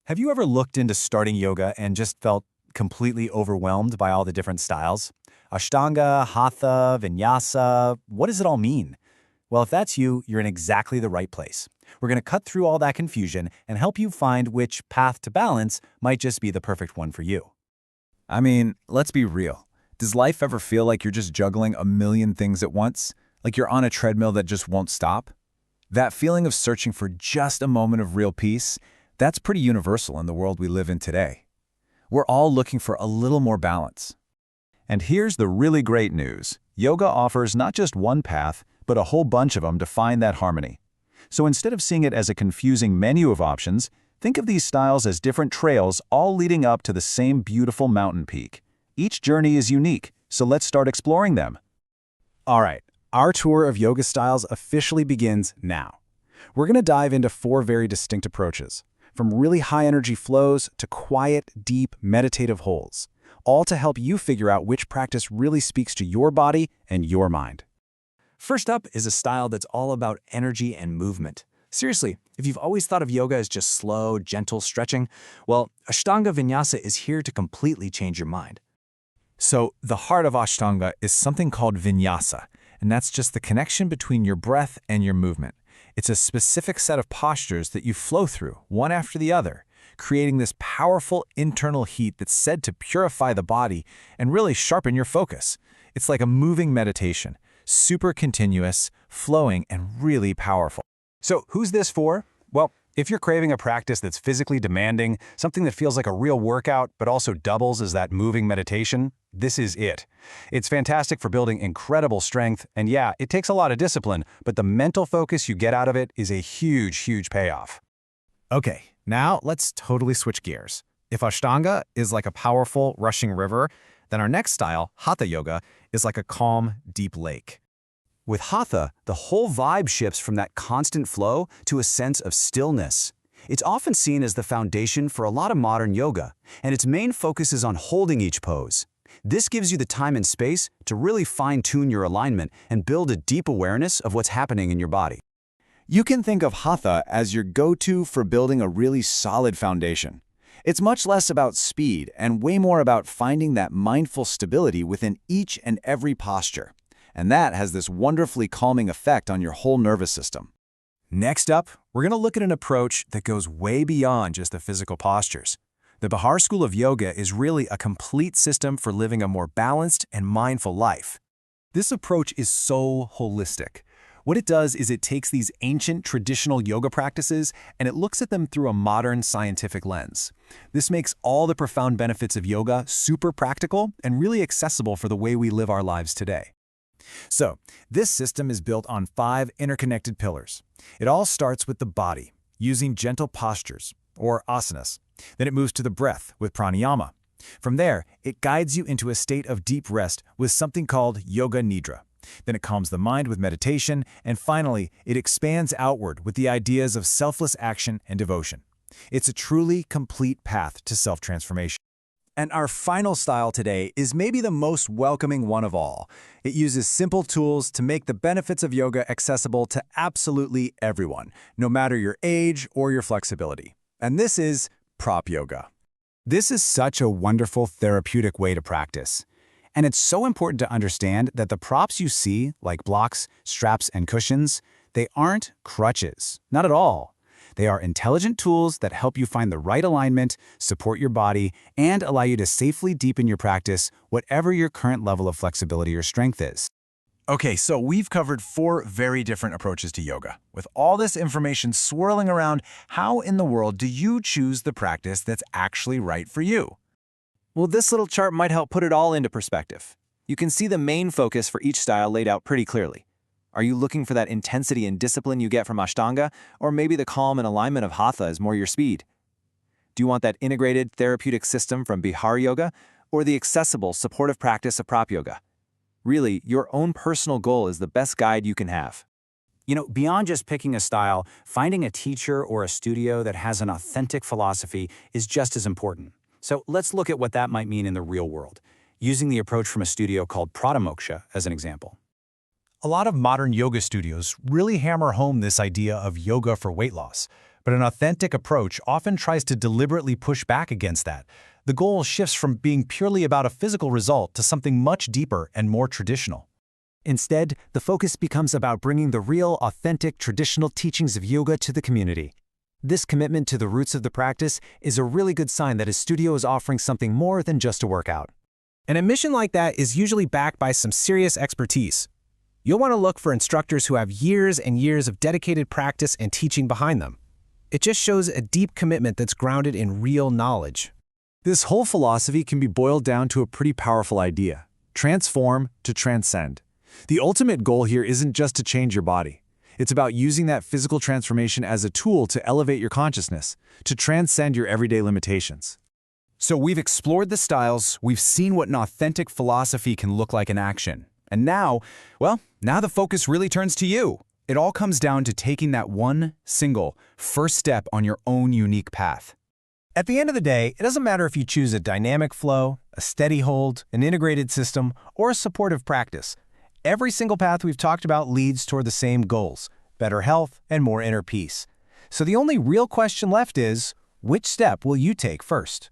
Have you ever looked into starting yoga and just felt completely overwhelmed by all the different styles? Ashtanga, Hatha, Vinyasa, what does it all mean? Well, if that's you, you're in exactly the right place. We're going to cut through all that confusion and help you find which path to balance might just be the perfect one for you. I mean, let's be real. Does life ever feel like you're just juggling a million things at once? Like you're on a treadmill that just won't stop? That feeling of searching for just a moment of real peace, that's pretty universal in the world we live in today. We're all looking for a little more balance. And here's the really great news. Yoga offers not just one path, but a whole bunch of them to find that harmony. So instead of seeing it as a confusing menu of options, think of these styles as different trails all leading up to the same beautiful mountain peak. Each journey is unique, so let's start exploring them. All right, our tour of yoga styles officially begins now. We're going to dive into 4 very distinct approaches, from really high-energy flows to quiet, deep, meditative holds, all to help you figure out which practice really speaks to your body and your mind. First up is a style that's all about energy and movement. Seriously, if you've always thought of yoga as just slow, gentle stretching, well, Ashtanga Vinyasa is here to completely change your mind. So the heart of Ashtanga is something called Vinyasa, and that's just the connection between your breath and your movement. It's a specific set of postures that you flow through, one after the other, creating this powerful internal heat that's said to purify the body and really sharpen your focus. It's like a moving meditation, super continuous, flowing, and really powerful. So who's this for? Well, if you're craving a practice that's physically demanding, something that feels like a real workout but also doubles as that moving meditation, this is it. It's fantastic for building incredible strength, and yeah, it takes a lot of discipline, but the mental focus you get out of it is a huge, huge payoff. Okay, now let's totally switch gears. If Ashtanga is like a powerful, rushing river, then our next style, Hatha Yoga, is like a calm, deep lake. With Hatha, the whole vibe shifts from that constant flow to a sense of stillness. It's often seen as the foundation for a lot of modern yoga, and its main focus is on holding each pose. This gives you the time and space to really fine-tune your alignment and build a deep awareness of what's happening in your body. You can think of Hatha as your go-to for building a really solid foundation. It's much less about speed and way more about finding that mindful stability within each and every posture. And that has this wonderfully calming effect on your whole nervous system. Next up, we're going to look at an approach that goes way beyond just the physical postures. The Bihar School of Yoga is really a complete system for living a more balanced and mindful life. This approach is so holistic. What it does is it takes these ancient traditional yoga practices and it looks at them through a modern scientific lens. This makes all the profound benefits of yoga super practical and really accessible for the way we live our lives today. So, this system is built on 5 interconnected pillars. It all starts with the body, using gentle postures, or asanas. Then it moves to the breath with pranayama. From there, it guides you into a state of deep rest with something called yoga nidra. Then it calms the mind with meditation, and finally, it expands outward with the ideas of selfless action and devotion. It's a truly complete path to self-transformation. And our final style today is maybe the most welcoming one of all. It uses simple tools to make the benefits of yoga accessible to absolutely everyone, no matter your age or your flexibility. And this is prop yoga. This is such a wonderful therapeutic way to practice. And it's so important to understand that the props you see, like blocks, straps, and cushions, they aren't crutches. Not at all. They are intelligent tools that help you find the right alignment, support your body, and allow you to safely deepen your practice, whatever your current level of flexibility or strength is. Okay, so we've covered 4 very different approaches to yoga. With all this information swirling around, how in the world do you choose the practice that's actually right for you? Well, this little chart might help put it all into perspective. You can see the main focus for each style laid out pretty clearly. Are you looking for that intensity and discipline you get from Ashtanga, or maybe the calm and alignment of Hatha is more your speed? Do you want that integrated therapeutic system from Bihar Yoga, or the accessible, supportive practice of Prop Yoga? Really, your own personal goal is the best guide you can have. Beyond just picking a style, finding a teacher or a studio that has an authentic philosophy is just as important. So let's look at what that might mean in the real world, using the approach from a studio called Pratimoksha as an example. A lot of modern yoga studios really hammer home this idea of yoga for weight loss, But an authentic approach often tries to deliberately push back against that. The goal shifts from being purely about a physical result to something much deeper and more traditional. Instead, the focus becomes about bringing the real, authentic, traditional teachings of yoga to the community. This commitment to the roots of the practice is a really good sign that a studio is offering something more than just a workout. And a mission like that is usually backed by some serious expertise. You'll want to look for instructors who have years and years of dedicated practice and teaching behind them. It just shows a deep commitment that's grounded in real knowledge. This whole philosophy can be boiled down to a pretty powerful idea: transform to transcend. The ultimate goal here isn't just to change your body. It's about using that physical transformation as a tool to elevate your consciousness, to transcend your everyday limitations. So we've explored the styles, we've seen what an authentic philosophy can look like in action. And now the focus really turns to you. It all comes down to taking that one single first step on your own unique path. At the end of the day, it doesn't matter if you choose a dynamic flow, a steady hold, an integrated system, or a supportive practice. Every single path we've talked about leads toward the same goals: better health and more inner peace. So the only real question left is, which step will you take first?